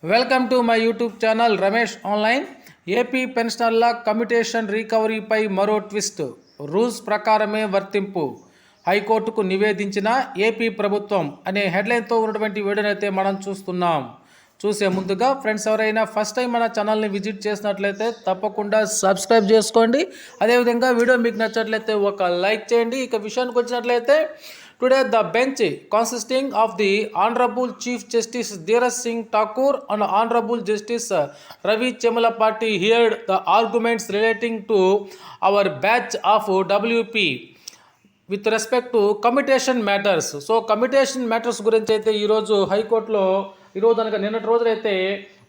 Welcome to my YouTube channel Ramesh online. AP పెన్షనర్ల commutation రికవరీపై మరో ట్విస్ట్. రూల్స్ ప్రకారమే వర్తింపు, హైకోర్టుకు నివేదించిన ఏపీ ప్రభుత్వం అనే హెడ్లైన్తో ఉన్నటువంటి వీడియోని అయితే మనం చూస్తున్నాం. చూసే ముందుగా ఫ్రెండ్స్ ఎవరైనా ఫస్ట్ టైం మన ఛానల్ని విజిట్ చేసినట్లయితే తప్పకుండా సబ్స్క్రైబ్ చేసుకోండి. అదేవిధంగా వీడియో మీకు నచ్చినట్లయితే ఒక లైక్ చేయండి. ఇక విషయానికి వచ్చినట్లయితే today the bench consisting of the Honorable Chief Justice Dheeraj Singh Thakur and Honorable Justice Ravi Chemalapati heard the arguments relating to our batch of WP with respect to commutation matters. So commutation matters గురించి అయితే ఈరోజు హైకోర్టులో ఈరోజు అనగా నిన్నటి రోజులైతే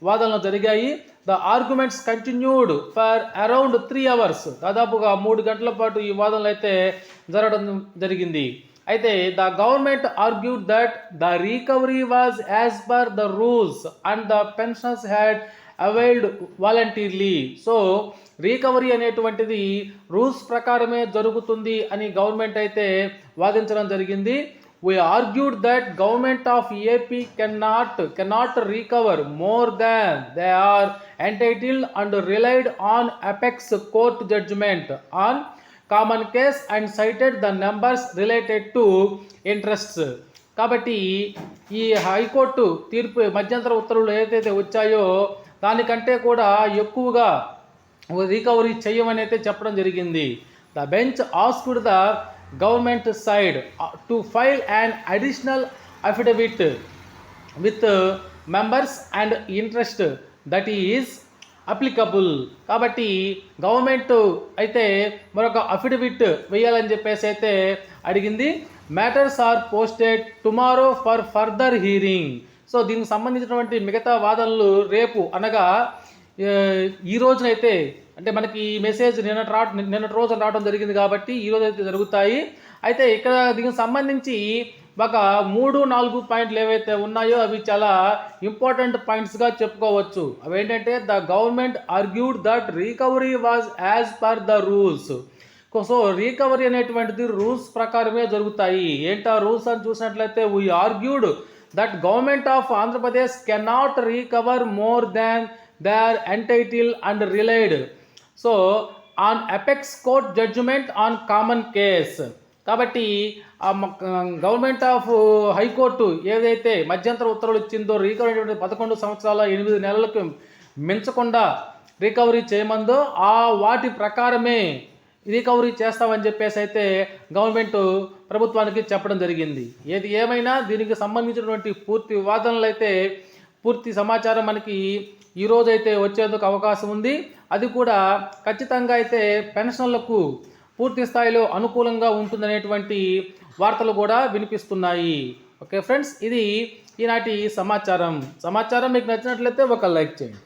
వాదనలు జరిగాయి. The arguments continued for around 3 hours, దాదాపుగా 3 గంటల పాటు ఈ వాదనలు అయితే జరగడం జరిగింది. అయితే the government argued that the recovery was as per the rules and the pensioners had availed voluntarily. So recovery అనేటువంటిది రూల్స్ ప్రకారమే జరుగుతుంది అని గవర్నమెంట్ అయితే వాదించడం జరిగింది. We argued that government of AP cannot recover more than they are entitled and relied on apex court judgment on common case and cited the numbers related to interests. కాబట్టి ఈ high court తీర్పు మధ్యంతర ఉత్తర్వులు ఏదైతే వచ్చాయో దానికంటే కూడా ఎక్కువగా రికవరీ చేయమని అయితే చెప్పడం జరిగింది. The bench asked the government side to file and additional affidavit with members and interest that is applicable. కాబట్టి గవర్నమెంట్ అయితే మరొక అఫిడవిట్ వేయాలని చెప్పేసి అయితే అడిగింది. Matters are posted tomorrow for further hearing. So దీనికి సంబంధించినటువంటి మిగతా వాదనలు రేపు అనగా ఈ రోజునైతే అంటే మనకి ఈ మెసేజ్ నిన్నటి రోజు రావడం జరిగింది కాబట్టి ఈ రోజు అయితే జరుగుతాయి. అయితే ఇక్కడ దీనికి సంబంధించి ఒక 3-4 పాయింట్లు ఏవైతే ఉన్నాయో అవి చాలా ఇంపార్టెంట్ పాయింట్స్గా చెప్పుకోవచ్చు. అవి ఏంటంటే the government argued that recovery was as per the rules. So recovery అనేటువంటిది రూల్స్ ప్రకారమే జరుగుతాయి. ఏంటా రూల్స్ అని చూసినట్లయితే we argued that government of Andhra Pradesh cannot recover more than they are entitled and relied so on apex court judgment on common case. కాబట్టి government of high court ఏదైతే మధ్యంతర ఉత్తర్వులు ఇచ్చిందో రికవరీ 11 సంవత్సరాల 8 నెలలకు మించకుండా రికవరీ చేయమందో ఆ వాటి ప్రకారమే రికవరీ చేస్తామని చెప్పేసి అయితే గవర్నమెంట్ ప్రభుత్వానికి చెప్పడం జరిగింది. ఏది ఏమైనా దీనికి సంబంధించినటువంటి పూర్తి వాదనలు అయితే పూర్తి సమాచారం మనకి ఈరోజైతే వచ్చేందుకు అవకాశం ఉంది. అది కూడా ఖచ్చితంగా అయితే పెన్షన్లకు పూర్తి స్థాయిలో అనుకూలంగా ఉంటుందనేటువంటి వార్తలు కూడా వినిపిస్తున్నాయి. ఓకే ఫ్రెండ్స్, ఇది ఈనాటి సమాచారం మీకు నచ్చినట్లయితే ఒక లైక్ చేయండి.